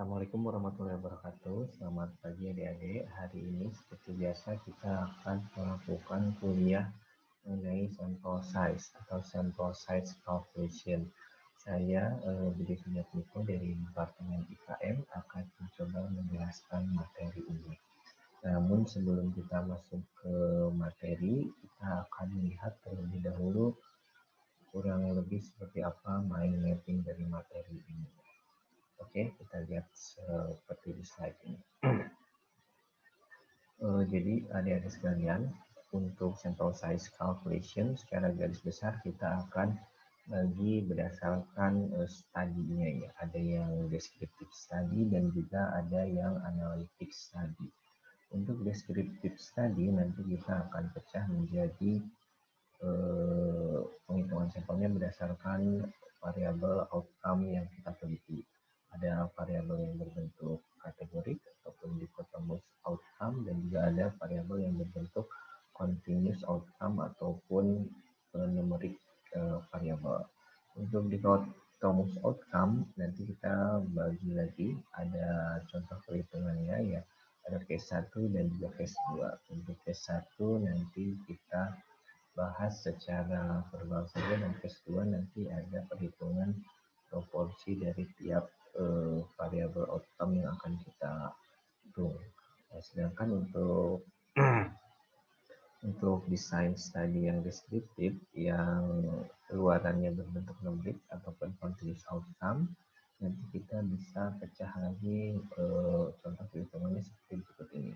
Assalamualaikum warahmatullahi wabarakatuh. Selamat pagi adik-adik. Hari ini seperti biasa kita akan melakukan kuliah mengenai sample size atau sample size calculation. Saya Budi Suryatmiko dari Departemen IKM akan mencoba menjelaskan materi ini. Namun sebelum kita masuk ke materi, kita akan melihat terlebih dahulu kurang lebih seperti apa mind mapping dari materi ini. Oke, kita lihat seperti di slide ini. Jadi adik-adik sekalian, untuk sample size calculation secara garis besar kita akan bagi berdasarkan studinya ya. Ada yang descriptive study dan juga ada yang analytic study. Untuk descriptive study nanti kita akan pecah menjadi penghitungan sampelnya berdasarkan variabel outcome yang kita teliti. Ada variabel yang berbentuk kategorik ataupun dichotomous outcome dan juga ada variabel yang berbentuk continuous outcome ataupun numerik variabel. Untuk dichotomous outcome nanti kita bagi lagi, ada contoh perhitungannya ya, ada case 1 dan juga case 2. Untuk case 1 nanti kita bahas secara verbal saja, dan case 2 nanti ada perhitungan proporsi dari tiap variabel outcome yang akan kita hitung. Nah, sedangkan untuk desain study yang deskriptif yang keluarannya berbentuk numerik ataupun continuous outcome, nanti kita bisa pecah lagi contoh perhitungannya seperti berikut ini.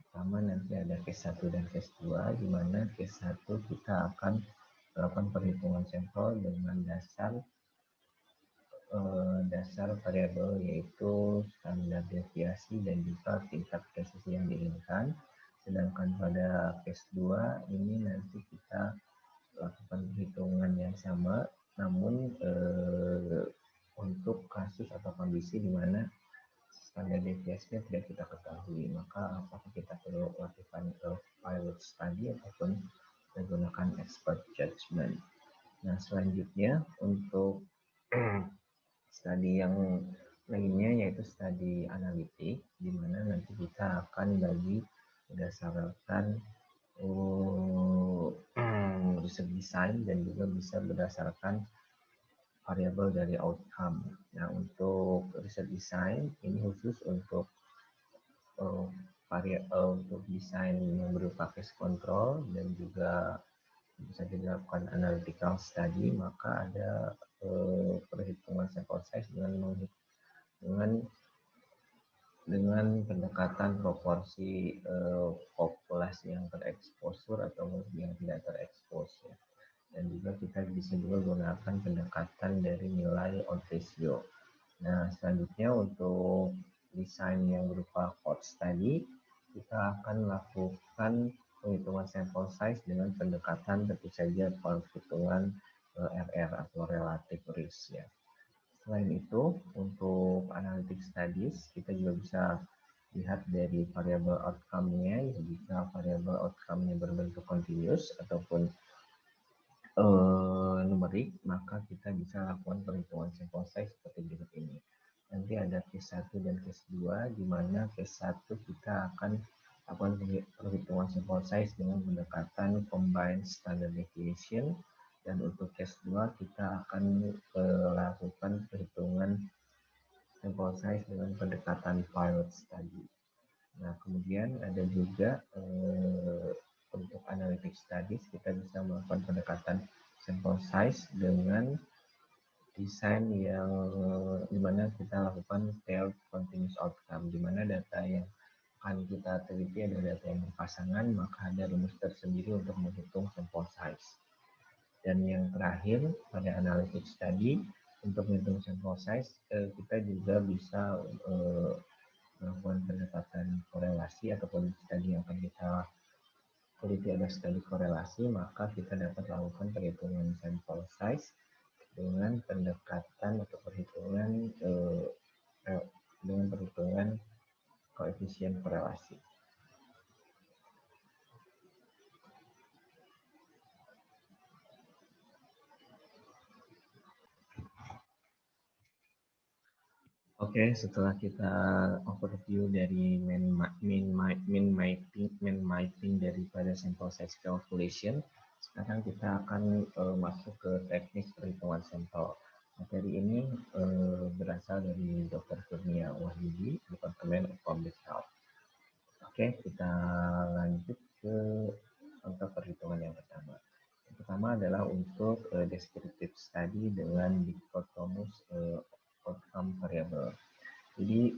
Pertama nanti ada case 1 dan case 2, di mana case 1 kita akan melakukan perhitungan sampel dengan dasar variabel yaitu standar deviasi dan juga tingkat presisi yang diinginkan. Sedangkan pada case 2 ini nanti kita lakukan perhitungan yang sama, namun untuk kasus atau kondisi di mana standar deviasinya tidak kita ketahui, maka apakah kita perlu lakukan pilot study ataupun menggunakan expert judgment. Nah, selanjutnya untuk studi yang lainnya yaitu studi analitik, di mana nanti kita akan bagi berdasarkan research design dan juga bisa berdasarkan variabel dari outcome. Nah, untuk research design ini khusus untuk untuk desain yang berupa case control dan juga bisa dilakukan analytical study, maka ada perhitungan sample size dengan pendekatan proporsi populasi yang tereksposur atau yang tidak terekspos ya. Dan juga kita bisa juga gunakan pendekatan dari nilai odds ratio. Nah, selanjutnya untuk desain yang berupa code study, kita akan melakukan penghitungan sample size dengan pendekatan tentu saja perhitungan RR atau relative risk ya. Selain itu, untuk analytic studies, kita juga bisa lihat dari variabel outcome-nya. Jika variabel outcome-nya berbentuk continuous ataupun numerik, maka kita bisa lakukan perhitungan sample size seperti berikut ini. Nanti ada case 1 dan case 2, di mana case 1 kita akan lakukan perhitungan sample size dengan pendekatan combined standard deviation, dan untuk case 2 kita akan lakukan perhitungan sample size dengan pendekatan pilot study. Nah, kemudian ada juga untuk analytic studies kita bisa melakukan pendekatan sample size dengan desain yang dimana kita lakukan paired continuous outcome, di mana data yang akan kita teliti adalah data yang berpasangan, maka ada rumus tersendiri untuk menghitung sample size. Dan yang terakhir pada analytic study, untuk menghitung sample size kita juga bisa melakukan pendekatan korelasi ataupun studi yang akan kita teliti ada studi korelasi, maka kita dapat lakukan perhitungan sample size dengan pendekatan atau perhitungan dengan perhitungan koefisien korelasi. Oke, setelah kita overview dari main mapping daripada sample size calculation, sekarang kita akan masuk ke teknik perhitungan sampel. Materi ini berasal dari Dr. Kurnia Wahyudi, Departemen of Public Health. Oke, kita lanjut ke contoh perhitungan yang pertama. Yang pertama adalah untuk descriptive study dengan dichotomous outcome variable. Jadi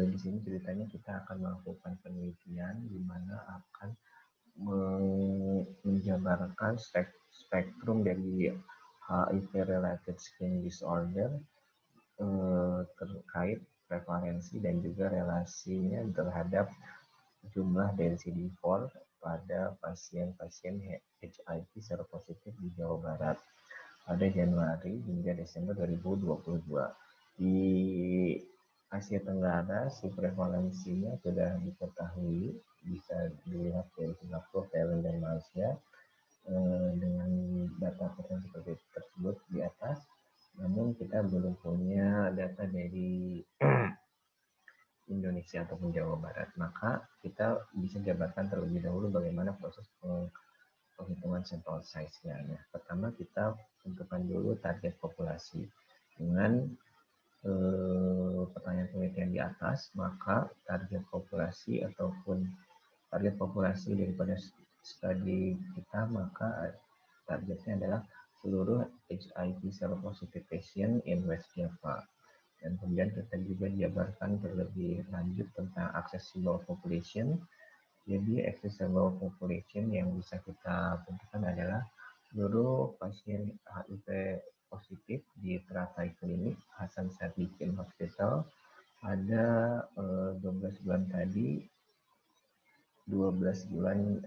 di sini ceritanya kita akan melakukan penelitian di mana akan menjabarkan spektrum dari HIV-related skin disorder terkait prevalensi dan juga relasinya terhadap jumlah density 4 pada pasien-pasien HIV seropositif di Jawa Barat pada Januari hingga Desember 2022. Di Asia Tenggara, si prevalensinya sudah diketahui, bisa dilihat dari Singapura, Thailand, dan Malaysia dengan data seperti tersebut di atas. Namun kita belum punya data dari Indonesia ataupun Jawa Barat. Maka kita bisa jabarkan terlebih dahulu bagaimana proses penghitungan sampel size-nya. Nah, pertama kita tentukan dulu target populasi dengan pertanyaan penelitian di atas, maka target populasi ataupun target populasi daripada studi kita, maka targetnya adalah seluruh HIV seropositif patient in West Java. Dan kemudian kita juga jabarkan terlebih lanjut tentang accessible population. Jadi accessible population yang bisa kita tentukan adalah seluruh pasien HIV positif di teratai klinik Hasan Sadikin Hospital pada 12 bulan tadi, 12 bulan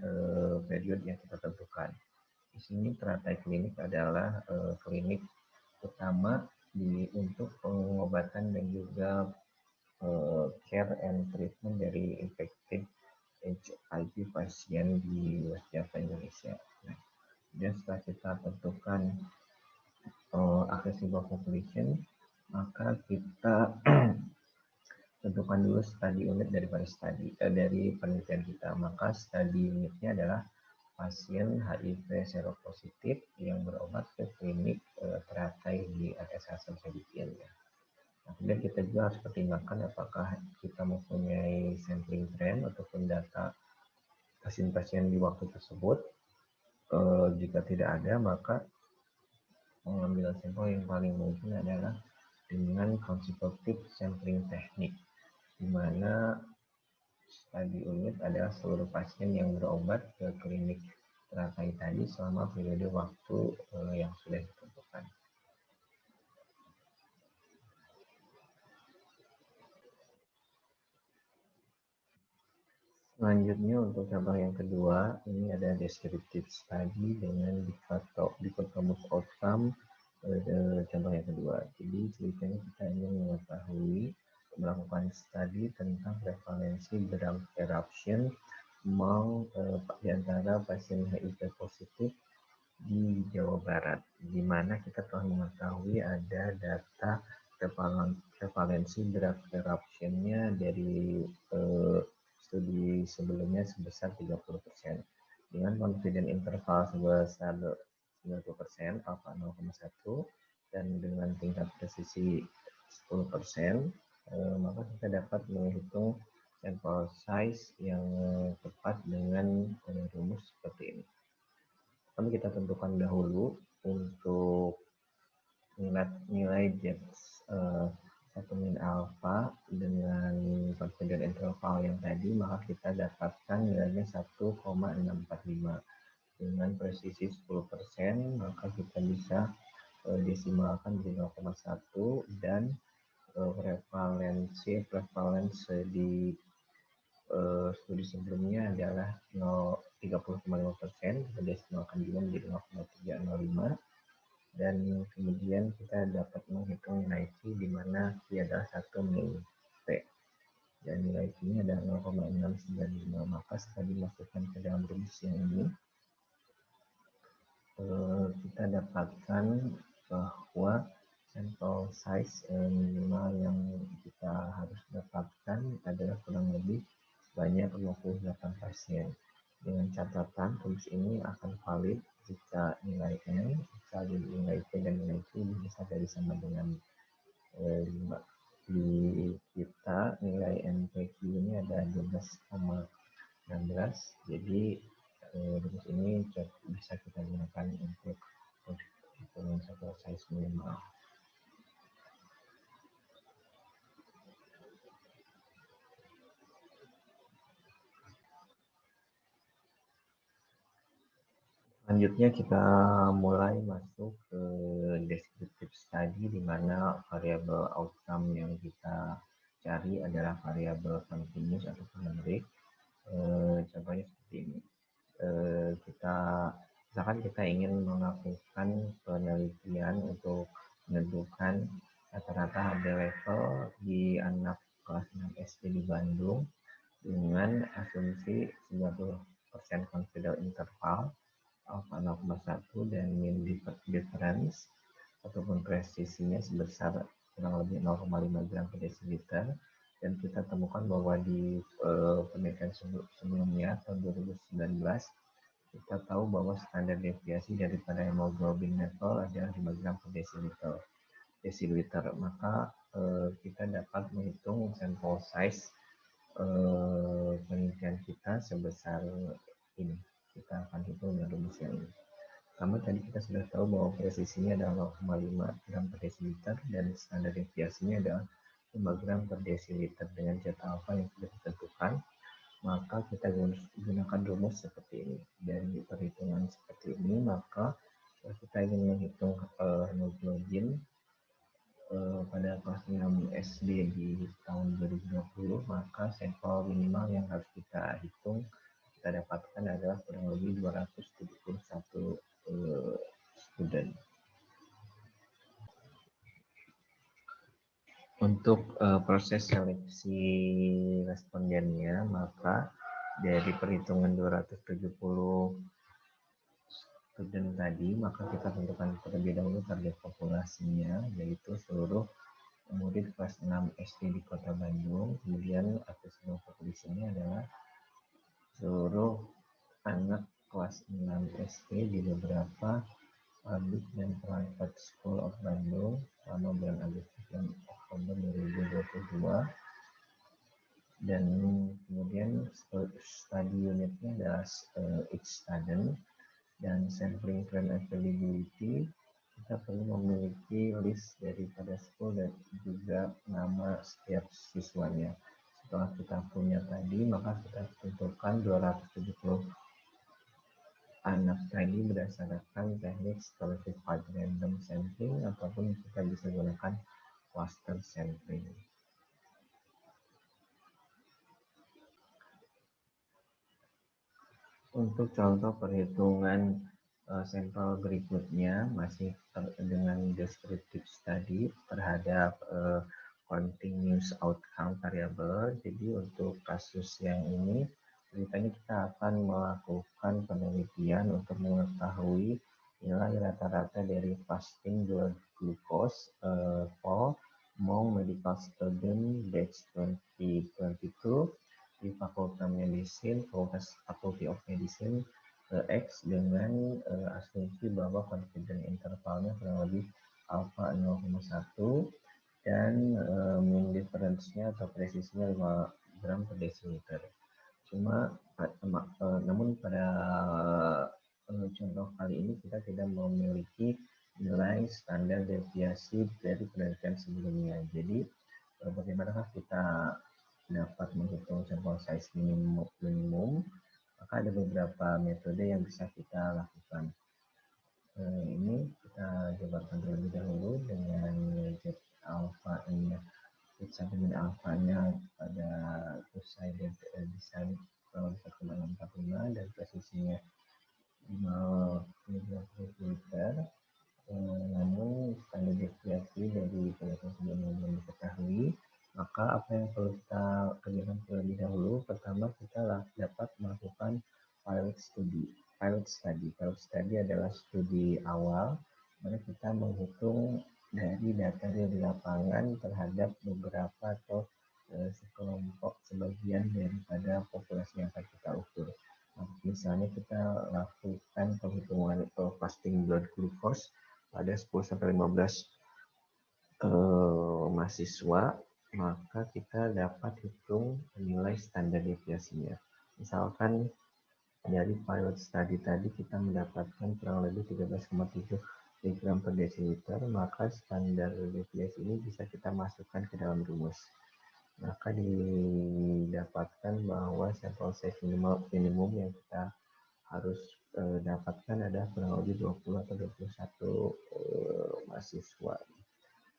periode yang kita tentukan. Di sini teratai klinik adalah klinik utama untuk pengobatan dan juga care and treatment dari infected HIV pasien di West Java, Indonesia. Nah, dan setelah kita tentukan accessible population, maka kita tentukan dulu studi unit dari penelitian kita. Maka studi unitnya adalah pasien HIV seropositif yang berobat ke klinik teratai di AS Hasan Sadikin. Nah, kemudian kita juga harus pertimbangkan apakah kita mempunyai sampling trend ataupun data pasien-pasien di waktu tersebut. Jika tidak ada, maka mengambil sampel yang paling mungkin adalah dengan consultative sampling teknik, di mana studi unit adalah seluruh pasien yang berobat ke klinik teratai tadi selama periode waktu yang sudah ditentukan. Selanjutnya untuk cabang yang kedua, ini ada descriptive study dengan dichotomous outcome cabang yang kedua. Jadi ceritanya kita ingin mengetahui melakukan studi tentang prevalensi drug eruption di antara pasien HIV positif di Jawa Barat, di mana kita telah mengetahui ada data prevalensi drug eruption-nya dari studi sebelumnya sebesar 30%, dengan confidence interval sebesar 90%, alpha 0,1, dan dengan tingkat presisi 10%, maka kita dapat menghitung sampel size yang tepat dengan rumus seperti ini. Kami kita tentukan dahulu untuk nilai Z satu min alpha dengan confidence interval yang tadi, maka kita dapatkan nilainya 1,645 dengan presisi 10%, maka kita bisa desimalkan menjadi 0,1 dan prevalensi di studi sebelumnya adalah 30,5%, kita desimalkan juga menjadi 0,305, dan kemudian kita dapat menghitung nilai Q di mana Q adalah 1 min P, dan nilai Q ini adalah 0,695. Maka setelah dimasukkan ke dalam rumus yang ini, kita dapatkan bahwa sampel size minimal yang kita harus dapatkan adalah kurang lebih sebanyak 28 pasien. Dengan catatan rumus ini akan valid jika nilai N, jika nilai P dan nilai Q bisa dari sama dengan 5. Di kita nilai NPQ ini ada 12,16, jadi rumus ini bisa kita gunakan untuk hitungan sample size minimal. Selanjutnya kita mulai masuk ke descriptive study, di mana variabel outcome yang kita cari adalah variabel continuous atau numerik. Contohnya seperti ini. Misalkan kita ingin melakukan penelitian untuk menentukan rata-rata HD level di anak kelas 6 SD di Bandung dengan asumsi 90% confidence interval alpha 0,1 dan mean difference ataupun presisinya sebesar kurang lebih 0,5 gram per desiliter, dan kita temukan bahwa di penelitian sebelumnya tahun 2019 kita tahu bahwa standar deviasi daripada hemoglobin level adalah 5 gram per desiliter. Maka kita dapat menghitung sampel size penelitian kita sebesar ini. Kita akan hitung dengan rumus yang ini. Pertama, tadi kita sudah tahu bahwa presisinya adalah 0,5 gram per desiliter dan standar deviasinya adalah 5 gram per desiliter. Dengan zat alfa yang sudah ditentukan, maka kita gunakan rumus seperti ini. Dari perhitungan seperti ini, maka kita ingin menghitung hemoglobin pada kelas 6 SD di tahun 2020, maka sampel minimal yang harus kita hitung, kita dapatkan adalah kurang lebih 271 student. Untuk proses seleksi respondennya, maka dari perhitungan 270 student tadi, maka kita tentukan terlebih dahulu target populasinya, yaitu seluruh murid kelas 6 SD di Kota Bandung. Kemudian aksesibel populasinya adalah seluruh anak kelas 6 SD di beberapa public dan private school of Bandung selama bulan Agustus dan Oktober 2022. Dan kemudian study unitnya adalah each student, dan sampling frame availability, kita perlu memiliki list daripada school dan juga nama setiap siswanya. Setelah kita punya tadi, maka kita tentukan 270 anak tadi berdasarkan teknik stratified random sampling ataupun kita bisa gunakan cluster sampling. Untuk contoh perhitungan sampel berikutnya masih dengan descriptive study terhadap continuous outcome variable. Jadi untuk kasus yang ini ceritanya kita akan melakukan penelitian untuk mengetahui nilai rata-rata dari fasting blood glucose for among medical student batch 2022 di Fakultas Medicine, Faculty of Medicine X, dengan asumsi bahwa confidence intervalnya kurang lebih alpha 0,1 dan mean difference-nya atau presisinya 5 gram per desiliter. Namun pada contoh kali ini kita tidak memiliki nilai standar deviasi dari penelitian sebelumnya. Jadi bagaimanakah kita dapat menghitung sampel size minimum? Maka ada beberapa metode yang bisa kita lakukan. Ini kita jabarkan terlebih dahulu dengan Z alpha-nya, Z alpha-nya pada two-sided design 1,645 dan presisinya 50 liter. Namun standar deviasi dari penelitian sebelumnya belum diketahui. Maka apa yang perlu kita kerjakan terlebih dahulu? Pertama, kita dapat melakukan pilot study. Pilot study adalah studi awal, mana kita menghitung dari data di lapangan terhadap beberapa atau sekelompok sebagian daripada populasi yang akan kita ukur. Misalnya kita lakukan penghitungan fasting blood glucose pada 10-15 mahasiswa, maka kita dapat hitung nilai standar deviasinya. Misalkan dari pilot study tadi kita mendapatkan kurang lebih 13,7 mg per desiliter, maka standar deviasi ini bisa kita masukkan ke dalam rumus. Maka didapatkan bahwa sampel size minimum yang kita harus dapatkan adalah kurang lebih 20 atau 21 mahasiswa.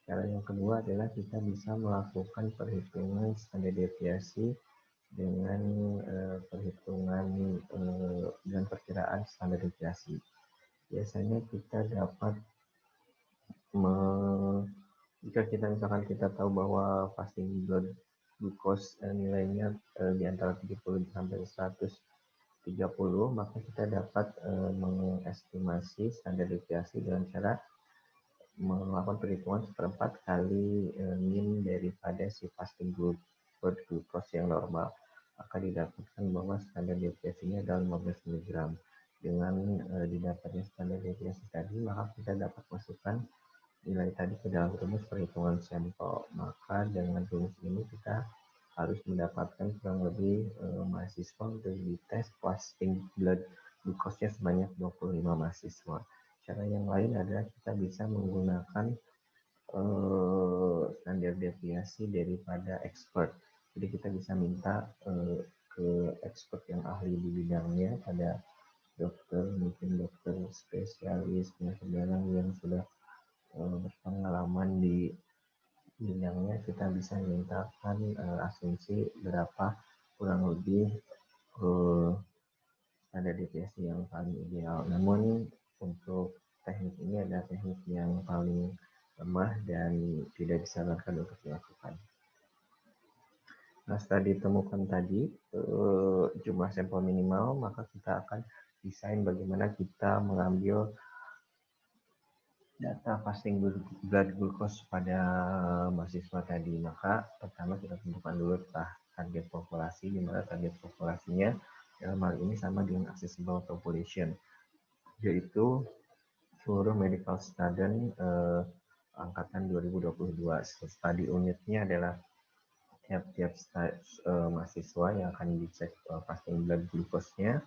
Cara yang kedua adalah kita bisa melakukan perhitungan standar deviasi dengan perhitungan dan perkiraan standar deviasi. Biasanya kita dapat jika kita misalkan kita tahu bahwa fasting blood glucose nilainya di antara 70 sampai 130, maka kita dapat mengestimasi standar deviasi dengan cara melakukan perhitungan seperempat kali min daripada si fasting blood glucose yang normal, maka didapatkan bahwa standar deviasinya adalah 15 mg. Dengan didapatnya standar deviasi tadi, maka kita dapat masukkan nilai tadi ke dalam rumus perhitungan sampel. Maka dengan rumus ini kita harus mendapatkan kurang lebih mahasiswa untuk dites fasting blood glucose-nya sebanyak 25 mahasiswa. Cara yang lain adalah kita bisa menggunakan standar deviasi daripada expert. Jadi kita bisa minta ke expert yang ahli di bidangnya, pada dokter, mungkin dokter spesialis penyakit dalam yang sudah berpengalaman di bidangnya. Kita bisa mintakan asumsi berapa kurang lebih standar deviasi yang paling ideal. Namun untuk teknik ini adalah teknik yang paling lemah dan tidak disarankan untuk dilakukan. Nah, setelah ditemukan tadi jumlah sampel minimal, maka kita akan desain bagaimana kita mengambil data fasting blood glucose pada mahasiswa tadi. Maka pertama kita tentukan dulu target populasi, di mana target populasinya dalam hal ini sama dengan accessible population, yaitu seluruh medical student angkatan 2022. Studi unitnya adalah tiap-tiap mahasiswa yang akan dicek fasting blood glucose-nya,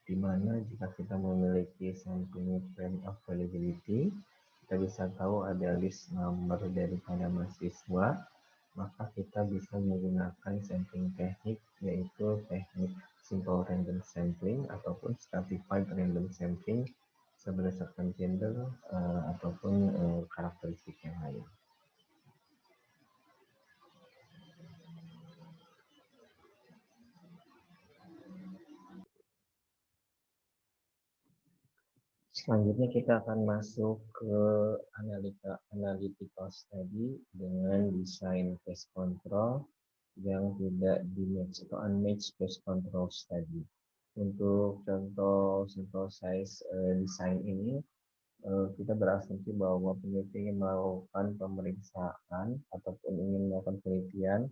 di mana jika kita memiliki sampling frame availability, kita bisa tahu ada list nomor daripada mahasiswa, maka kita bisa menggunakan sampling teknik, yaitu teknik simple random sampling ataupun stratified random sampling berdasarkan gender ataupun karakteristik yang lain. Selanjutnya kita akan masuk ke analytical study dengan desain case control yang tidak di-match atau unmatched case control study. Untuk contoh sample size desain ini, kita berasumsi bahwa peneliti ingin melakukan pemeriksaan ataupun ingin melakukan penelitian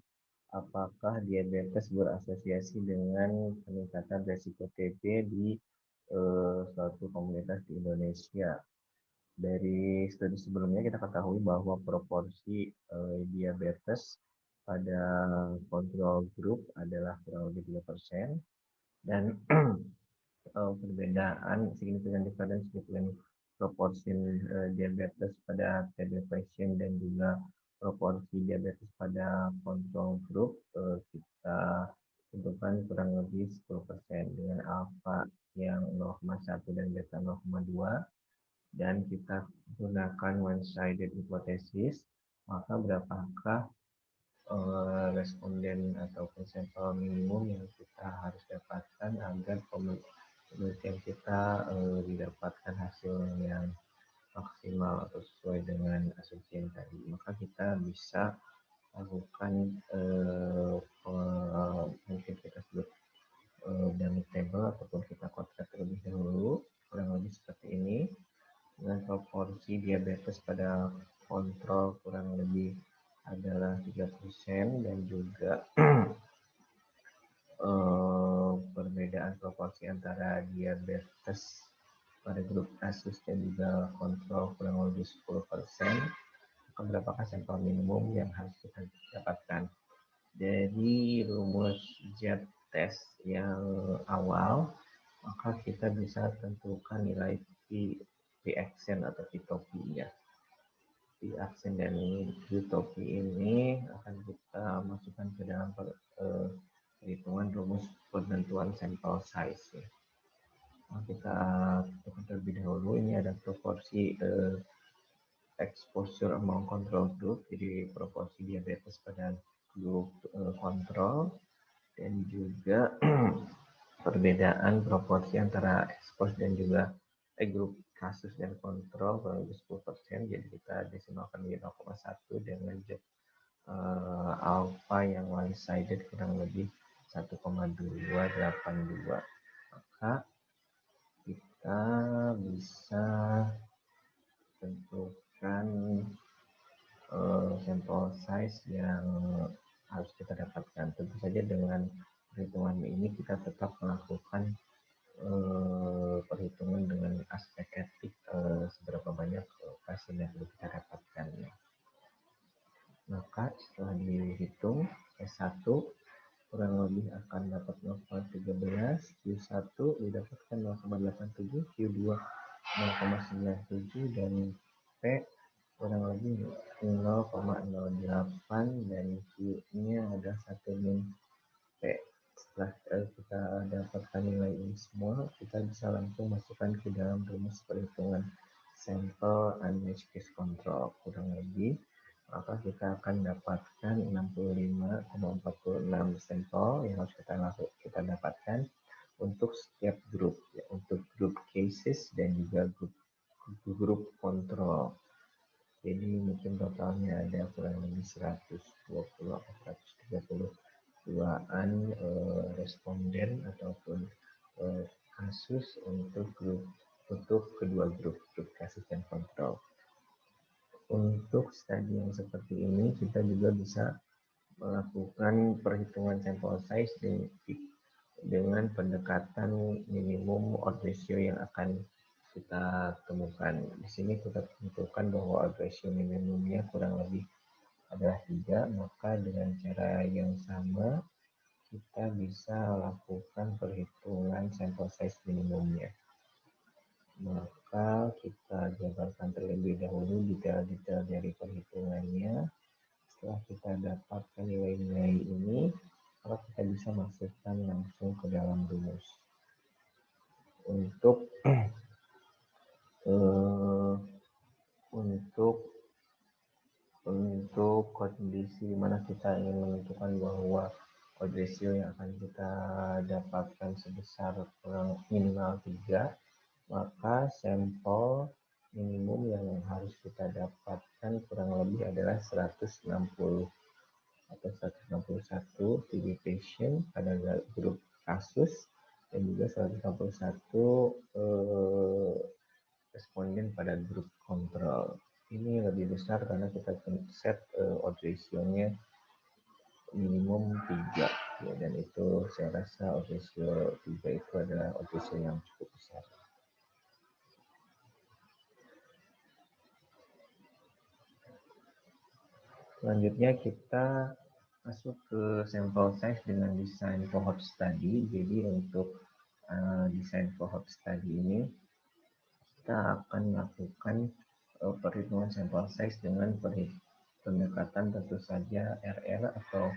apakah diabetes berasosiasi dengan peningkatan resiko TB di suatu komunitas di Indonesia. Dari studi sebelumnya kita ketahui bahwa proporsi diabetes pada kontrol grup adalah kurang lebih 3%, dan perbedaan signifikan difference between proporsi diabetes pada TB patient dan juga proporsi diabetes pada kontrol grup kita tentukan kurang lebih 10% dengan alfa yang 0,1 dan beta 0,2, dan kita gunakan one-sided hypothesis, maka berapakah responden ataupun sampel minimum yang kita harus dapatkan agar penelitian kita didapatkan hasil yang maksimal atau sesuai dengan asumsi yang tadi. Maka kita bisa lakukan mungkin kita sebut dynamic table ataupun kita kontrak terlebih dahulu, kurang lebih seperti ini, dengan proporsi diabetes pada kontrol kurang lebih adalah 3% dan juga perbedaan proporsi antara diabetes pada grup kasus dan juga kontrol kurang lebih 10%, maka berapakah sampel minimum yang harus kita dapatkan? Dari rumus Z-test yang awal, maka kita bisa tentukan nilai P-aksen atau P-topi-nya. P-aksen dan P-topi ini akan kita masukkan ke dalam perhitungan rumus penentuan sampel size. Ya. Nah, kita tentukan terlebih dahulu, ini ada proporsi exposure among control group, jadi proporsi diabetes pada grup kontrol, dan juga perbedaan proporsi antara expose dan juga grup kasus dan kontrol kurang lebih 10%, jadi kita desimalkan menjadi 0,1 dengan alpha yang one sided kurang lebih 1,282. Maka kita bisa tentukan sampel size yang harus kita dapatkan. Tentu saja dengan perhitungan ini kita tetap melakukan perhitungan dengan aspek etik seberapa banyak pasien yang perlu kita dapatkan. Maka setelah dihitung S1 kurang lebih akan dapat 0,13, Q1 didapatkan 0,87, Q2 0,97 dan P kurang lebih 0,08 dan Q-nya ada 1 min P. Setelah kita dapatkan nilai ini semua, kita bisa langsung masukkan ke dalam rumus perhitungan sampel unmatched case control kurang lebih, maka kita akan dapatkan 65,46 sampel yang harus kita dapatkan untuk setiap grup, ya, untuk grup cases dan juga grup kontrol. Jadi mungkin totalnya ada kurang lebih 120 atau 132-an responden ataupun kasus untuk kedua grup kasus dan kontrol. Untuk studi yang seperti ini kita juga bisa melakukan perhitungan sampel size dengan pendekatan minimum odds ratio yang akan kita temukan. Di sini kita tentukan bahwa odds ratio minimumnya kurang lebih adalah 3, maka dengan cara yang sama kita bisa lakukan perhitungan sampel size minimumnya. Maka kita jabarkan terlebih dahulu detail-detail dari perhitungannya. Setelah kita dapatkan nilai-nilai ini, maka kita bisa masukkan langsung ke dalam rumus. Untuk kondisi mana kita ingin menentukan bahwa odds ratio yang akan kita dapatkan sebesar minimal 3, maka sampel minimum yang harus kita dapatkan kurang lebih adalah 160 atau 161 TB patient pada grup kasus dan juga 161 responden pada grup kontrol. Ini lebih besar karena kita set odds ratio-nya minimum 3, ya, dan itu saya rasa odds ratio 3 itu adalah odds ratio yang cukup besar. Selanjutnya kita masuk ke sampel size dengan desain cohort study. Jadi untuk desain cohort study ini kita akan melakukan perhitungan sampel size dengan pendekatan tentu saja RR atau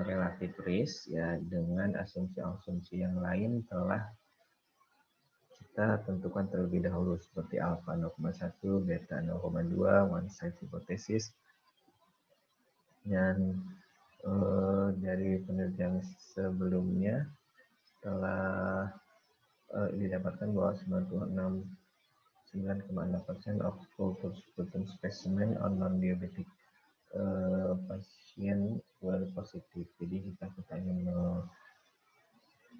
relative risk, ya, dengan asumsi-asumsi yang lain telah kita tentukan terlebih dahulu seperti alpha 0,1, beta 0,2, one size hypothesis. Dan dari penelitian sebelumnya telah didapatkan bahwa 9,6% of culture sputum specimen on non-diabetic pasien were positif. Jadi kita ingin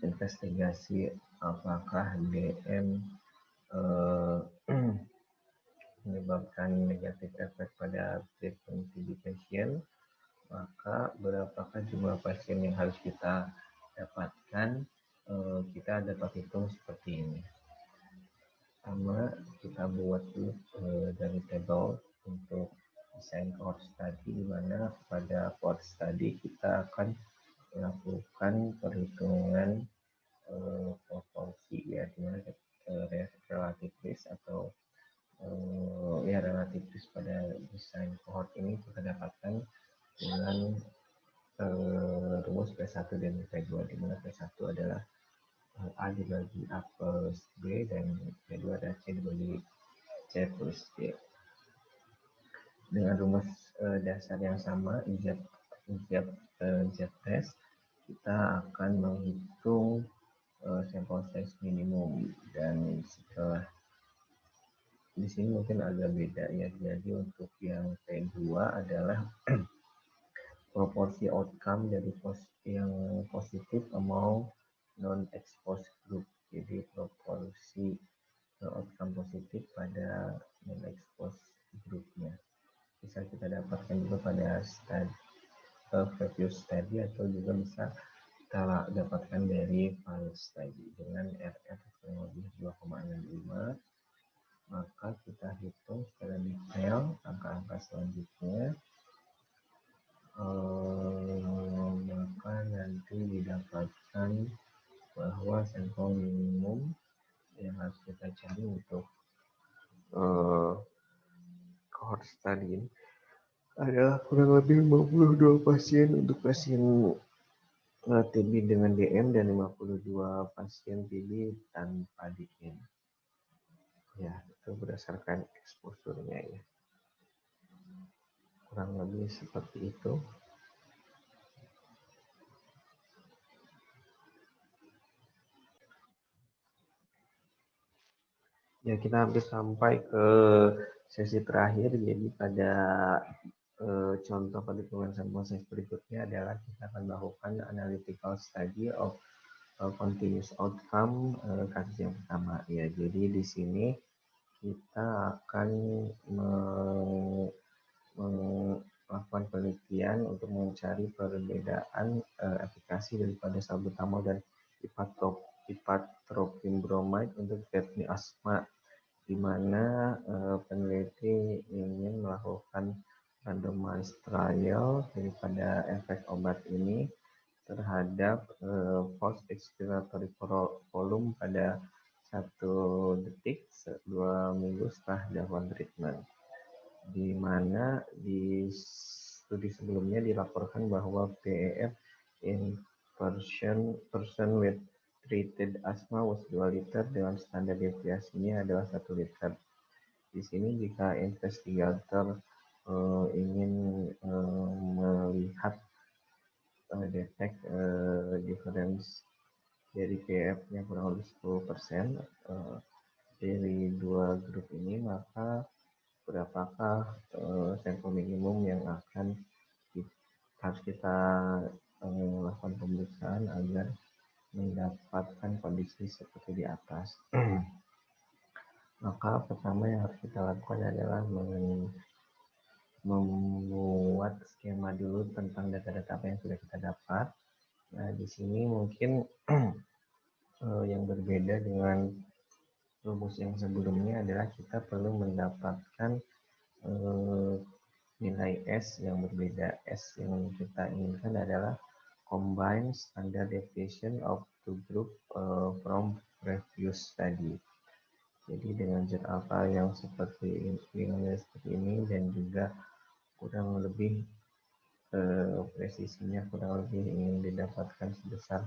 investigasi apakah DM menyebabkan negatif efek pada treatment TB pasien, maka berapakah jumlah pasien yang harus kita dapatkan? Kita dapat hitung seperti ini. Pertama, kita buat dulu dari table untuk desain cohort study, di mana pada cohort study kita akan melakukan perhitungan proporsi, ya, di mana relatif risk atau ya relatif risk pada desain cohort ini kita dapatkan dengan rumus P1 dan P2, di mana P1 adalah A dibagi A plus B dan P2 adalah C dibagi C plus D. Dengan rumus dasar yang sama, Z test, kita akan menghitung sampel size minimum, dan setelah di sini mungkin agak beda, ya. Jadi untuk yang P2 adalah proporsi outcome dari yang positif mau non-exposed group. Jadi proporsi outcome positif pada non-exposed grupnya bisa kita dapatkan juga pada previous study, atau juga bisa kita dapatkan dari pilot study dengan RF kurang lebih 2,65. Maka kita hitung secara detail angka-angka selanjutnya. Maka nanti didapatkan bahwa sampel minimum yang harus kita cari untuk cohort study ini adalah kurang lebih 52 pasien untuk pasien TB dengan DM dan 52 pasien TB tanpa DM. Ya, itu berdasarkan exposure-nya, ya. Kurang lebih seperti itu. Ya, kita hampir sampai ke sesi terakhir. Jadi pada contoh perhitungan sampel size berikutnya adalah kita akan melakukan analytical study of continuous outcome kasus yang pertama, ya. Jadi di sini kita akan melakukan penelitian untuk mencari perbedaan efikasi daripada salbutamol dan ipatropin bromide untuk terapi asma, di mana peneliti ingin melakukan randomized trial daripada efek obat ini terhadap forced expiratory volume pada 1 detik 2 minggu setelah dilakukan treatment, di mana di studi sebelumnya dilaporkan bahwa PEF in person with treated asthma was 2 liter dengan standar deviasinya adalah 1 liter. Di sini jika investigator ingin melihat detect difference dari PEF-nya kurang lebih 10% dari dua grup ini, maka berapakah sampel minimum yang harus kita lakukan pemeriksaan agar mendapatkan kondisi seperti di atas. Maka pertama yang harus kita lakukan adalah membuat skema dulu tentang data-data apa yang sudah kita dapat. Nah, di sini mungkin yang berbeda dengan rumus yang sebelumnya adalah kita perlu mendapatkan nilai S yang berbeda. S yang kita inginkan adalah combined standard deviation of two group from previous study. Jadi dengan Z alpha yang seperti ini dan juga kurang lebih presisinya kurang lebih ingin didapatkan sebesar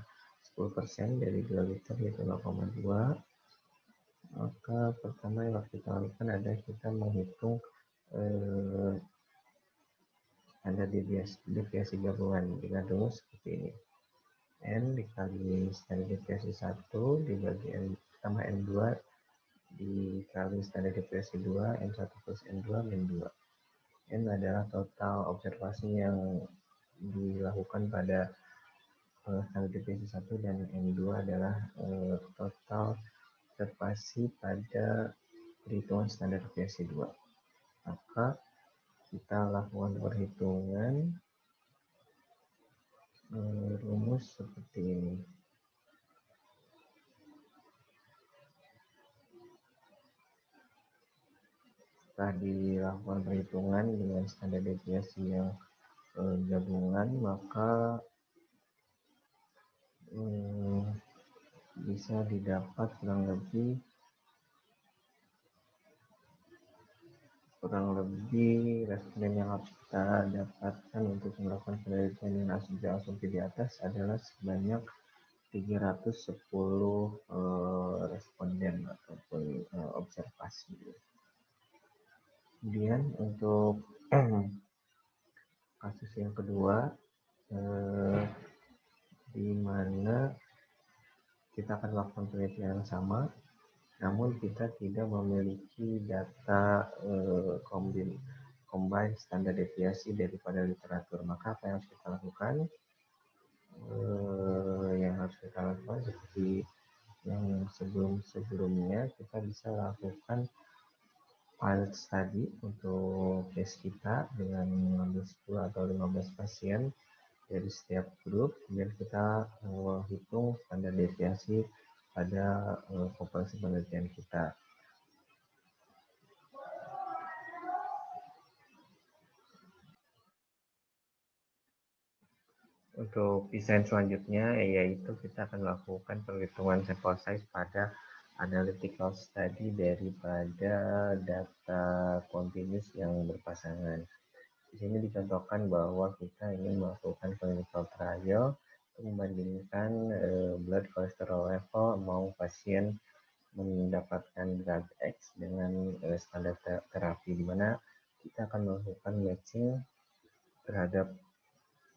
10% dari 2 liter, yaitu 0,2. Maka pertama yang harus kita lakukan adalah kita menghitung standar deviasi gabungan dengan rumus seperti ini. N dikali standar deviasi 1 dibagi N tambah N2 dikali standar deviasi 2, N1 plus N2 min 2. N adalah total observasi yang dilakukan pada standar deviasi 1 dan N2 adalah total observasi pada perhitungan standar deviasi 2. maka kita lakukan perhitungan rumus seperti ini. Setelah dilakukan perhitungan dengan standar deviasi yang gabungan, maka bisa didapat kurang lebih responden yang harus kita dapatkan untuk melakukan penelitian dengan asumsi di atas adalah sebanyak 310 responden ataupun observasi. Kemudian untuk kasus yang kedua, di mana kita akan melakukan penelitian yang sama, namun kita tidak memiliki data combine standar deviasi daripada literatur. Maka apa yang harus kita lakukan? Seperti yang sebelumnya, kita bisa lakukan pilot study untuk case kita dengan mengambil 10 atau 15 pasien dari setiap grup, kemudian kita hitung standar deviasi pada populasi penelitian kita. Untuk desain selanjutnya, yaitu kita akan melakukan perhitungan sample size pada analytical study daripada data continuous yang berpasangan. Di sini dicontohkan bahwa kita ingin melakukan clinical trial untuk membandingkan blood cholesterol level mau pasien mendapatkan drug X dengan standar terapi, di mana kita akan melakukan matching terhadap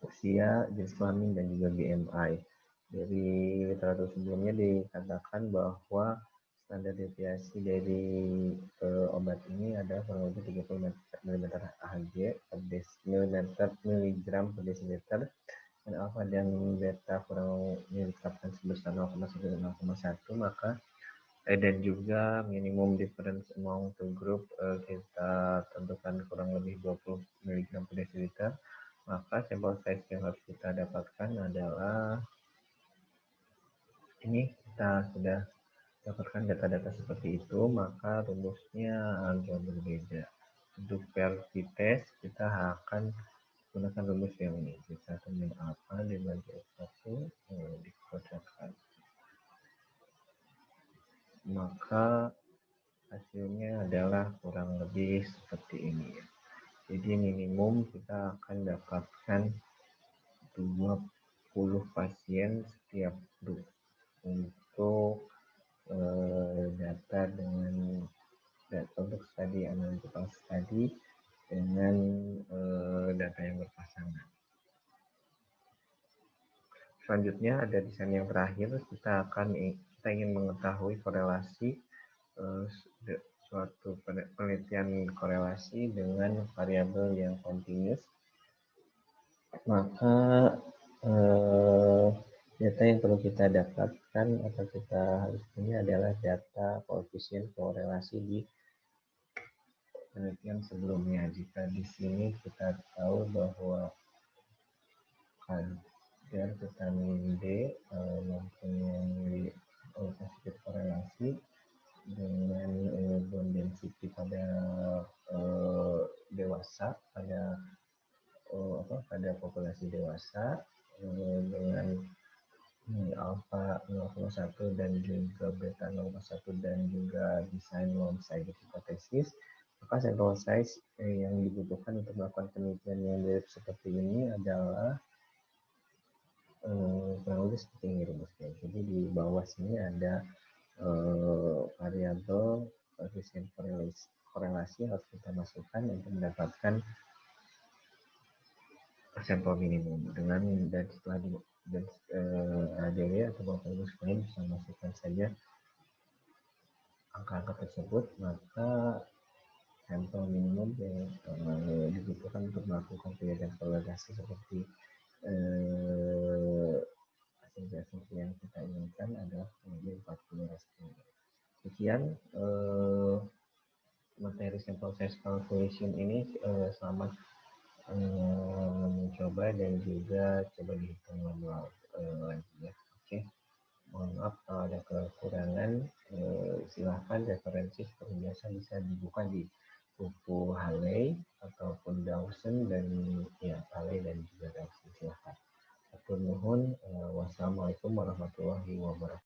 usia, jenis kelamin, dan juga BMI. Dari literatur sebelumnya dikatakan bahwa standar deviasi dari obat ini adalah kurang lebih 30 mm Hg per miligram per desiliter, dan alfa dan beta kurang ditetapkan sebesar 0,1 dan 0,1, maka dan juga minimum difference among two group kita tentukan kurang lebih 20 mg per desiliter. Maka sampel size yang harus kita dapatkan adalah ini. Kita sudah dapatkan data-data seperti itu, maka rumusnya agak berbeda. Untuk PRV test kita akan gunakan rumus yang ini. Kita temukan apa dibagi F1 dikocokkan, maka hasilnya adalah kurang lebih seperti ini. Jadi minimum kita akan dapatkan 20 pasien setiap grup untuk data untuk studi analytical study dengan data yang berpasangan. Selanjutnya ada desain yang terakhir, kita ingin mengetahui korelasi suatu penelitian korelasi dengan variabel yang continuous. Maka data yang perlu kita dapatkan atau kita harus punya adalah data koefisien korelasi di penelitian sebelumnya. Jika di sini kita tahu bahwa kadar vitamin D mempunyai positif korelasi dengan bone density pada dewasa, pada populasi dewasa dengan alfa 0,1 dan juga beta 0,1 dan juga desain one-sided hypothesis, maka sample size yang dibutuhkan untuk melakukan penelitian yang mirip seperti ini adalah kurang lebih seperti ini rumusnya. Jadi di bawah sini ada variabel koefisien korelasi yang harus kita masukkan untuk mendapatkan sampel minimum. Dan setelah ADW atau Bapak Ibu sekalian bisa masukkan saja angka-angka tersebut, maka sampel minimum yang dibutuhkan untuk melakukan penelitian korelasi seperti asumsi yang kita inginkan adalah lebih 40 responden. Sekian materi sample size calculation ini selamat mencoba dan juga coba dihitung manual lagi ya. Oke, mohon maaf kalau ada kekurangan. Silahkan referensi seperti biasa bisa dibuka di buku Haley ataupun Dawson dan ya Haley dan juga Dawson, silahkan. Atur nuhun. Wassalamualaikum warahmatullahi wabarakatuh.